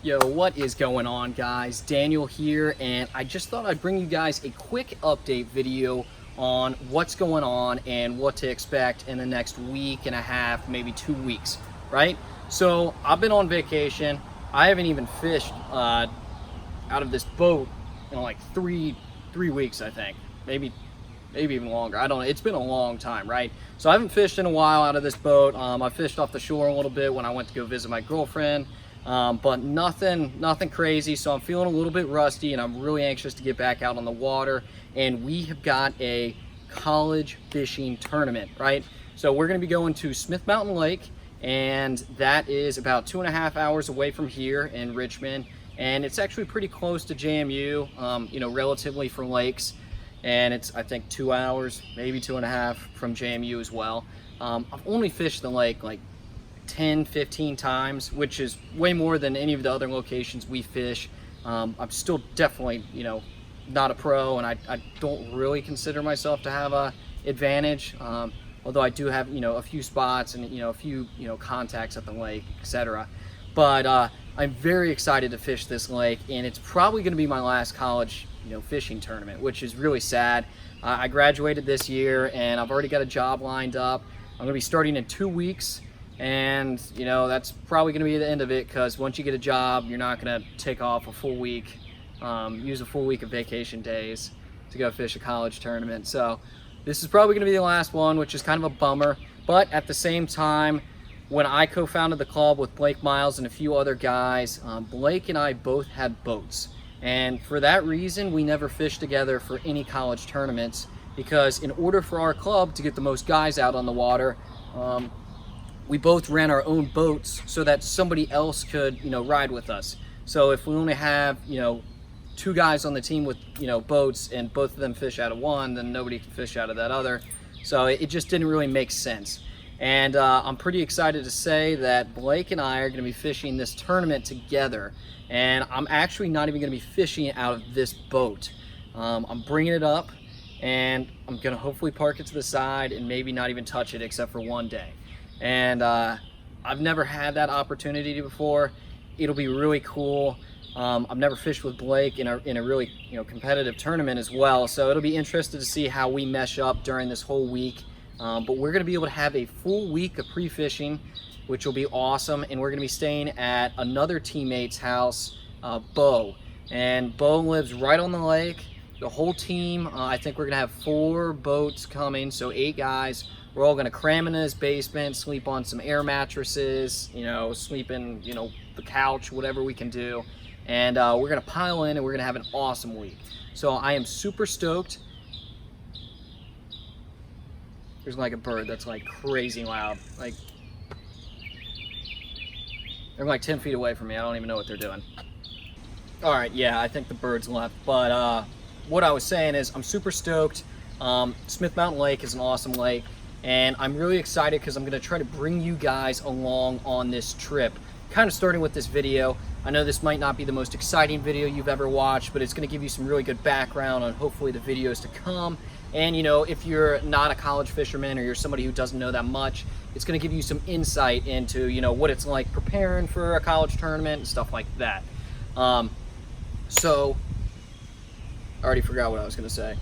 Yo, what is going on, guys? Daniel here, and I just thought I'd bring you guys a quick update video on what's going on and what to expect in the next week and a half, maybe 2 weeks, right? So I've been on vacation. I haven't even fished out of this boat in like three weeks, I think. Maybe even longer. I don't know. It's been a long time, right? So I haven't fished in a while out of this boat. I fished off the shore a little bit when I went to go visit my girlfriend. But nothing crazy, so I'm feeling a little bit rusty and I'm really anxious to get back out on the water. And we have got a college fishing tournament, right? So we're going to be going to Smith Mountain Lake, and that is about 2.5 hours away from here in Richmond, and it's actually pretty close to JMU, you know, relatively for lakes. And it's, I think, 2 hours, maybe 2.5 from JMU as well. I've only fished the lake like 10-15 times, which is way more than any of the other locations we fish. I'm still definitely, you know, not a pro, and I don't really consider myself to have a advantage, although I do have, you know, a few spots and, you know, a few, you know, contacts at the lake, etc. But I'm very excited to fish this lake, and it's probably going to be my last college, you know, fishing tournament, which is really sad. I graduated this year and I've already got a job lined up. I'm going to be starting in 2 weeks. And, you know, that's probably going to be the end of it, because once you get a job, you're not going to take off a full week, use a full week of vacation days to go fish a college tournament. So this is probably going to be the last one, which is kind of a bummer. But at the same time, when I co-founded the club with Blake Miles and a few other guys, Blake and I both had boats. And for that reason, we never fished together for any college tournaments, because in order for our club to get the most guys out on the water, we both ran our own boats so that somebody else could, you know, ride with us. So if we only have, you know, 2 guys on the team with, you know, boats, and both of them fish out of one, then nobody can fish out of that other. So it just didn't really make sense. And I'm pretty excited to say that Blake and I are going to be fishing this tournament together. And I'm actually not even going to be fishing out of this boat. I'm bringing it up, and I'm going to hopefully park it to the side and maybe not even touch it except for one day. And I've never had that opportunity before. It'll be really cool. I've never fished with Blake in a really, you know, competitive tournament as well, so it'll be interesting to see how we mesh up during this whole week. But we're going to be able to have a full week of pre-fishing, which will be awesome. And we're going to be staying at another teammate's house, Bo. And Bo lives right on the lake. The whole team, I think we're going to have 4 boats coming, so 8 guys. We're all going to cram in his basement, sleep on some air mattresses, you know, sleep in, you know, the couch, whatever we can do. And we're going to pile in, and we're going to have an awesome week. So I am super stoked. There's like a bird that's like crazy loud. Like, they're like 10 feet away from me. I don't even know what they're doing. All right, yeah, I think the bird's left. But what I was saying is I'm super stoked. Smith Mountain Lake is an awesome lake. And I'm really excited because I'm going to try to bring you guys along on this trip. Kind of starting with this video. I know this might not be the most exciting video you've ever watched, but it's going to give you some really good background on hopefully the videos to come. And, you know, if you're not a college fisherman or you're somebody who doesn't know that much, it's going to give you some insight into, you know, what it's like preparing for a college tournament and stuff like that. So, I already forgot what I was going to say.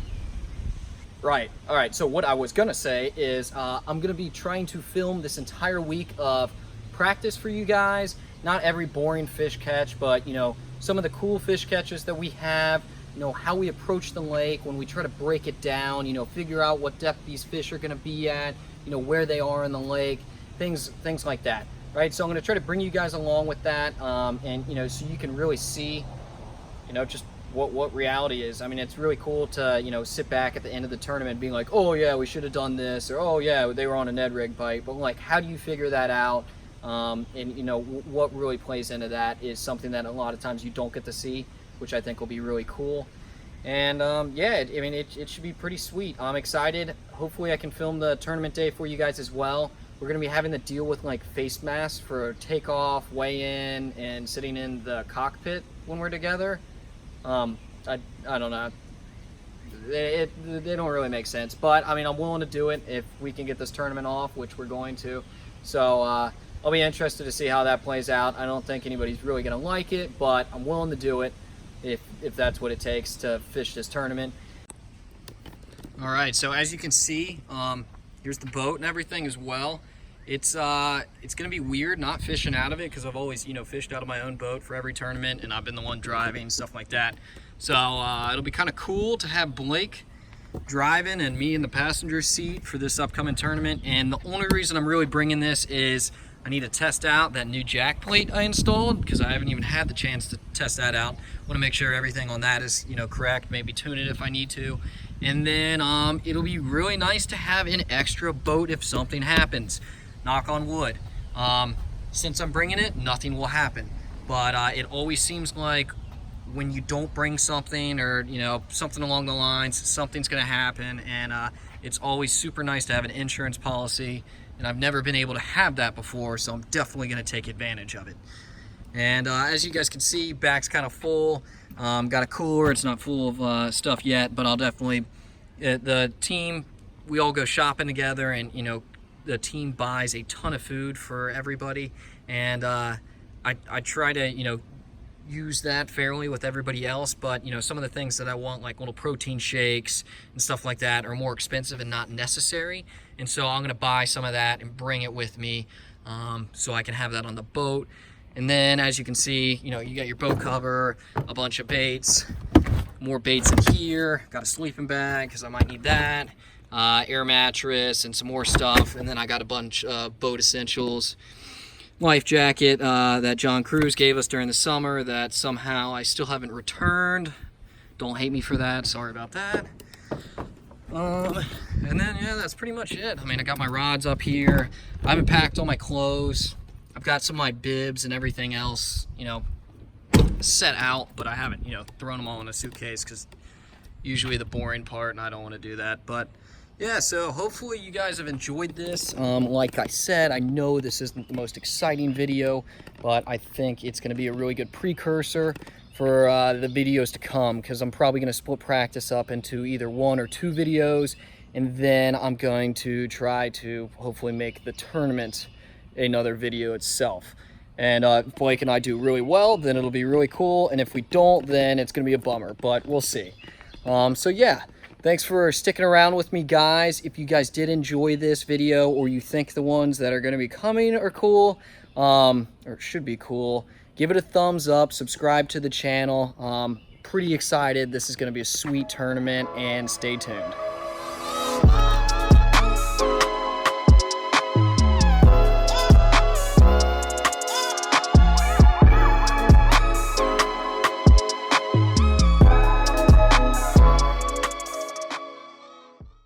Right. All right. So what I was going to say is I'm going to be trying to film this entire week of practice for you guys. Not every boring fish catch, but, you know, some of the cool fish catches that we have, you know, how we approach the lake when we try to break it down, you know, figure out what depth these fish are going to be at, you know, where they are in the lake, things like that. Right. So I'm going to try to bring you guys along with that. And, you know, so you can really see, you know, just what reality is. I mean, it's really cool to, you know, sit back at the end of the tournament being like, oh yeah, we should have done this, or oh yeah, they were on a Ned rig bite. But like, how do you figure that out? And you know, what really plays into that is something that a lot of times you don't get to see, which I think will be really cool. And yeah, I mean, it should be pretty sweet. I'm excited. Hopefully I can film the tournament day for you guys as well. We're going to be having to deal with like face masks for takeoff, weigh in, and sitting in the cockpit when we're together. I don't know. They don't really make sense, but I mean, I'm willing to do it if we can get this tournament off, which we're going to. So I'll be interested to see how that plays out. I don't think anybody's really going to like it, but I'm willing to do it if that's what it takes to fish this tournament. All right, so as you can see, here's the boat and everything as well. It's gonna be weird not fishing out of it because I've always, you know, fished out of my own boat for every tournament, and I've been the one driving, stuff like that. So it'll be kind of cool to have Blake driving and me in the passenger seat for this upcoming tournament. And the only reason I'm really bringing this is I need to test out that new jack plate I installed, because I haven't even had the chance to test that out. Want to make sure everything on that is, you know, correct, maybe tune it if I need to. And then it'll be really nice to have an extra boat if something happens. Knock on wood. Since I'm bringing it, nothing will happen. But it always seems like when you don't bring something, or, you know, something along the lines, something's gonna happen. And it's always super nice to have an insurance policy. And I've never been able to have that before, so I'm definitely gonna take advantage of it. And as you guys can see, back's kind of full. Got a cooler, it's not full of stuff yet, but I'll definitely, the team, we all go shopping together, and, you know, the team buys a ton of food for everybody, and I try to, you know, use that fairly with everybody else. But, you know, some of the things that I want, like little protein shakes and stuff like that, are more expensive and not necessary, and so I'm gonna buy some of that and bring it with me, so I can have that on the boat. And then, as you can see, you know, you got your boat cover, a bunch of baits, more baits in here, got a sleeping bag because I might need that, air mattress, and some more stuff. And then I got a bunch of boat essentials, life jacket that John Cruz gave us during the summer that somehow I still haven't returned. Don't hate me for that, sorry about that. And then, yeah, that's pretty much it. I mean, I got my rods up here. I haven't packed all my clothes. I've got some of my bibs and everything else, you know, set out, but I haven't, you know, thrown them all in a suitcase because usually the boring part, and I don't want to do that. But yeah, so hopefully you guys have enjoyed this. Like I said, I know this isn't the most exciting video, but I think it's going to be a really good precursor for the videos to come, because I'm probably going to split practice up into either 1 or 2 videos, and then I'm going to try to hopefully make the tournament another video itself. And if Blake and I do really well, then it'll be really cool, and if we don't, then it's gonna be a bummer, but we'll see. So yeah, thanks for sticking around with me, guys. If you guys did enjoy this video, or you think the ones that are gonna be coming are cool, or should be cool, give it a thumbs up, subscribe to the channel. Pretty excited. This is gonna be a sweet tournament, and stay tuned.